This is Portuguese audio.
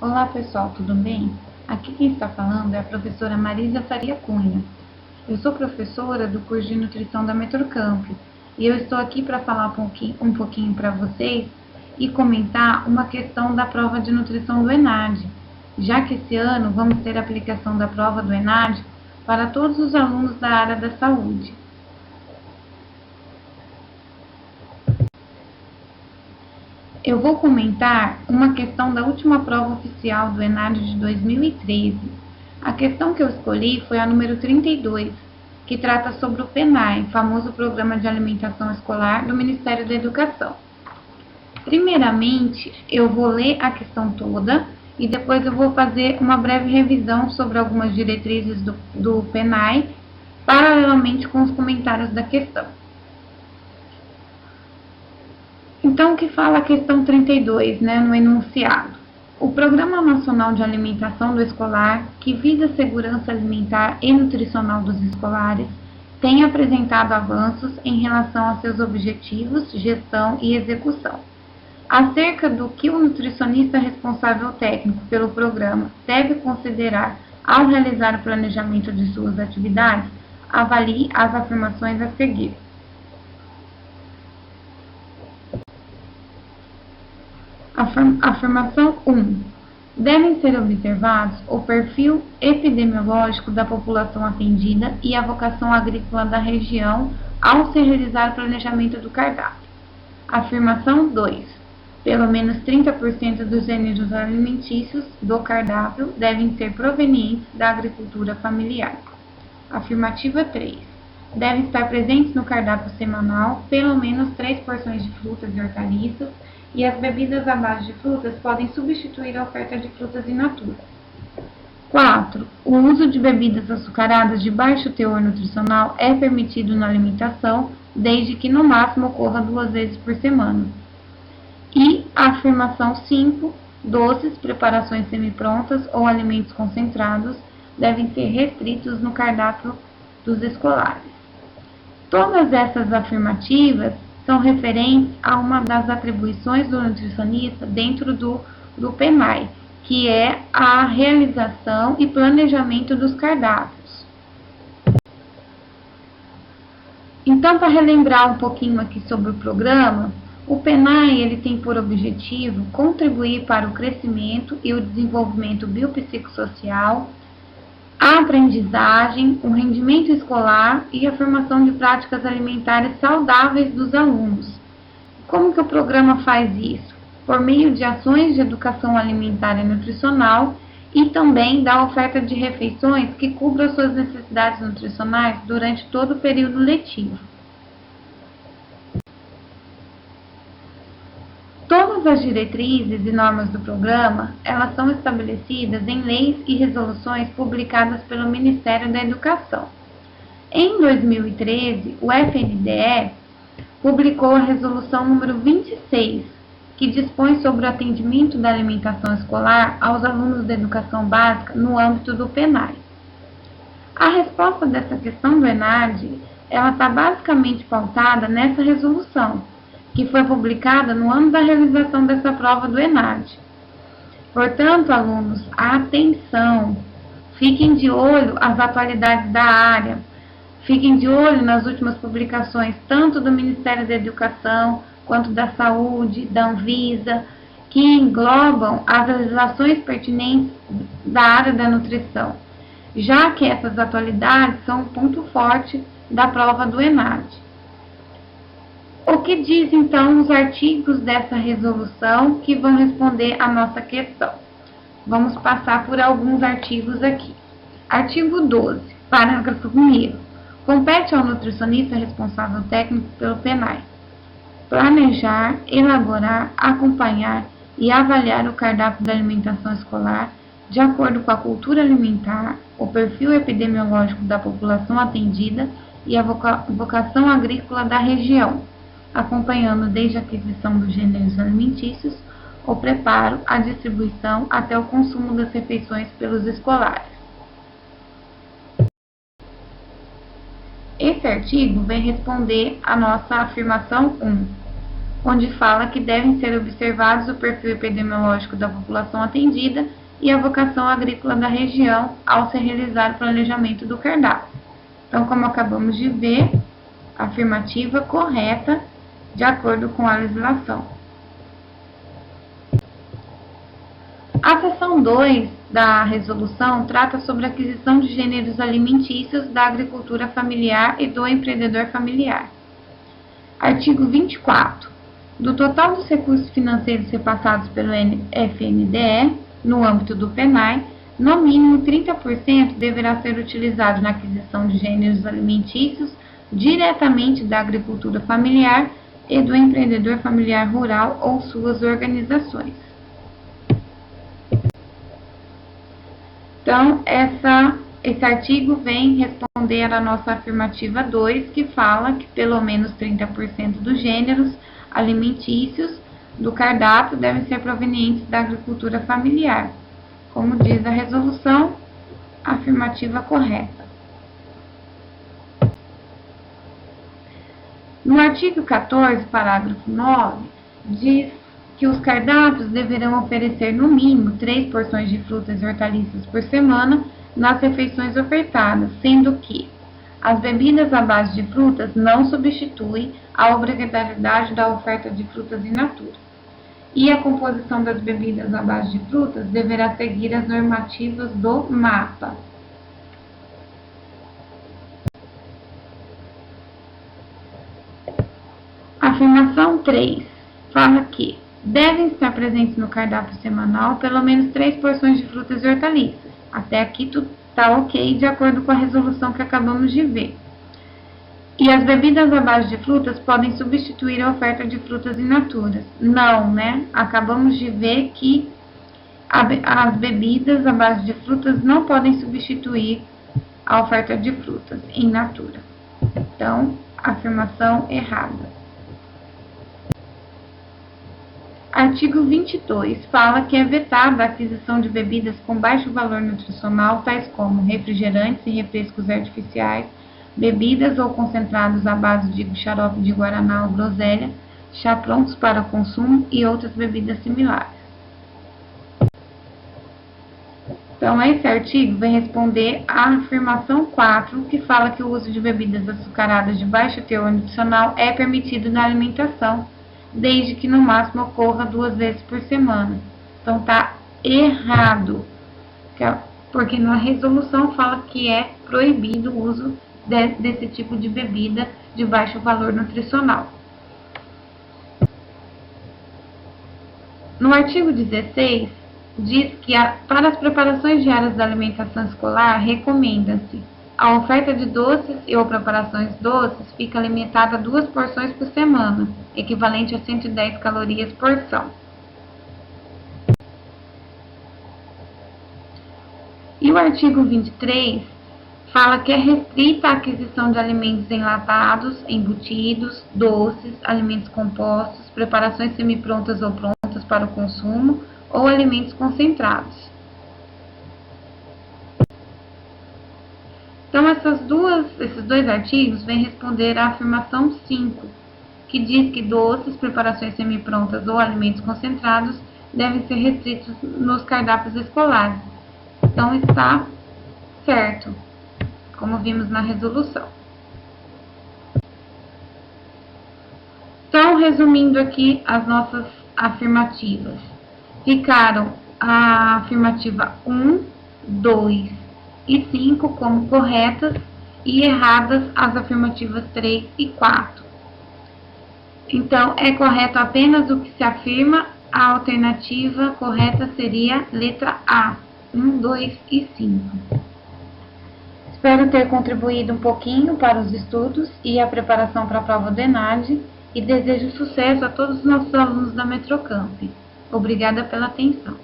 Olá pessoal, tudo bem? Aqui quem está falando é a professora Marisa Faria Cunha. Eu sou professora do curso de nutrição da Metrocamp e eu estou aqui para falar um pouquinho para vocês e comentar uma questão da prova de nutrição do ENAD, já que esse ano vamos ter a aplicação da prova do ENAD para todos os alunos da área da saúde. Eu vou comentar uma questão da última prova oficial do ENAD de 2013. A questão que eu escolhi foi a número 32, que trata sobre o PENAE, famoso Programa de Alimentação Escolar do Ministério da Educação. Primeiramente, eu vou ler a questão toda e depois eu vou fazer uma breve revisão sobre algumas diretrizes do PENAE, paralelamente com os comentários da questão. Então, o que fala a questão 32, no enunciado? O Programa Nacional de Alimentação do Escolar, que visa a segurança alimentar e nutricional dos escolares, tem apresentado avanços em relação a seus objetivos, gestão e execução. Acerca do que o nutricionista responsável técnico pelo programa deve considerar ao realizar o planejamento de suas atividades, avalie as afirmações a seguir. Afirmação 1. Devem ser observados o perfil epidemiológico da população atendida e a vocação agrícola da região ao se realizar o planejamento do cardápio. Afirmação 2. Pelo menos 30% dos gêneros alimentícios do cardápio devem ser provenientes da agricultura familiar. Afirmativa 3. Devem estar presentes no cardápio semanal pelo menos 3 porções de frutas e hortaliças, e as bebidas à base de frutas podem substituir a oferta de frutas in natura. 4. O uso de bebidas açucaradas de baixo teor nutricional é permitido na alimentação, desde que no máximo ocorra 2 vezes por semana. E a afirmação 5. Doces, preparações semiprontas ou alimentos concentrados devem ser restritos no cardápio dos escolares. Todas essas afirmativas são referentes a uma das atribuições do nutricionista dentro do PENAE, que é a realização e planejamento dos cardápios. Então, para relembrar um pouquinho aqui sobre o programa, o PENAE ele tem por objetivo contribuir para o crescimento e o desenvolvimento biopsicossocial, a aprendizagem, o rendimento escolar e a formação de práticas alimentares saudáveis dos alunos. Como que o programa faz isso? Por meio de ações de educação alimentar e nutricional e também da oferta de refeições que cubram suas necessidades nutricionais durante todo o período letivo. Todas as diretrizes e normas do programa, elas são estabelecidas em leis e resoluções publicadas pelo Ministério da Educação. Em 2013, o FNDE publicou a resolução número 26, que dispõe sobre o atendimento da alimentação escolar aos alunos da educação básica no âmbito do PENAE. A resposta dessa questão do ENAD, ela está basicamente pautada nessa resolução, que foi publicada no ano da realização dessa prova do ENAD. Portanto, alunos, atenção! Fiquem de olho às atualidades da área, fiquem de olho nas últimas publicações, tanto do Ministério da Educação, quanto da Saúde, da Anvisa, que englobam as legislações pertinentes da área da nutrição, já que essas atualidades são um ponto forte da prova do ENAD. O que diz, então, os artigos dessa resolução que vão responder a nossa questão? Vamos passar por alguns artigos aqui. Artigo 12, parágrafo 1º. Compete ao nutricionista responsável técnico pelo PENAE planejar, elaborar, acompanhar e avaliar o cardápio da alimentação escolar de acordo com a cultura alimentar, o perfil epidemiológico da população atendida e a vocação agrícola da região, acompanhando desde a aquisição dos gêneros alimentícios, o preparo, a distribuição até o consumo das refeições pelos escolares. Esse artigo vem responder a nossa afirmação 1. onde fala que devem ser observados o perfil epidemiológico da população atendida e a vocação agrícola da região ao se realizar o planejamento do cardápio. Então, como acabamos de ver, afirmativa correta, de acordo com a legislação. A seção 2 da resolução trata sobre a aquisição de gêneros alimentícios da agricultura familiar e do empreendedor familiar. Artigo 24. Do total dos recursos financeiros repassados pelo FNDE, no âmbito do PENAI, no mínimo 30% deverá ser utilizado na aquisição de gêneros alimentícios diretamente da agricultura familiar e do empreendedor familiar rural ou suas organizações. Então, esse artigo vem responder à nossa afirmativa 2, que fala que pelo menos 30% dos gêneros alimentícios do cardápio devem ser provenientes da agricultura familiar. Como diz a resolução, afirmativa correta. No artigo 14, parágrafo 9, diz que os cardápios deverão oferecer no mínimo 3 porções de frutas e hortaliças por semana nas refeições ofertadas, sendo que as bebidas à base de frutas não substituem a obrigatoriedade da oferta de frutas in natura. E a composição das bebidas à base de frutas deverá seguir as normativas do MAPA. Afirmação 3 fala que devem estar presentes no cardápio semanal pelo menos 3 porções de frutas e hortaliças. Até aqui tudo está ok, de acordo com a resolução que acabamos de ver. E as bebidas à base de frutas podem substituir a oferta de frutas in natura. Não, né? Acabamos de ver que as bebidas à base de frutas não podem substituir a oferta de frutas in natura. Então, afirmação errada. Artigo 22 fala que é vetada a aquisição de bebidas com baixo valor nutricional, tais como refrigerantes e refrescos artificiais, bebidas ou concentrados à base de xarope de guaraná ou groselha, chá prontos para consumo e outras bebidas similares. Então, esse artigo vem responder à afirmação 4, que fala que o uso de bebidas açucaradas de baixo teor nutricional é permitido na alimentação, desde que no máximo ocorra 2 vezes por semana. Então, está errado, porque na resolução fala que é proibido o uso desse tipo de bebida de baixo valor nutricional. No artigo 16, diz que para as preparações diárias da alimentação escolar, recomenda-se a oferta de doces ou preparações doces fica limitada a 2 porções por semana, equivalente a 110 calorias porção. E o artigo 23 fala que é restrita a aquisição de alimentos enlatados, embutidos, doces, alimentos compostos, preparações semiprontas ou prontas para o consumo ou alimentos concentrados. Então, esses dois artigos vêm responder à afirmação 5, que diz que doces, preparações semiprontas ou alimentos concentrados devem ser restritos nos cardápios escolares. Então, está certo, como vimos na resolução. Então, resumindo aqui as nossas afirmativas. Ficaram a afirmativa 1, 2 e 5 como corretas e erradas as afirmativas 3 e 4. Então, é correto apenas o que se afirma, a alternativa correta seria letra A, 1, 2 e 5. Espero ter contribuído um pouquinho para os estudos e a preparação para a prova do ENAD e desejo sucesso a todos os nossos alunos da Metrocamp. Obrigada pela atenção.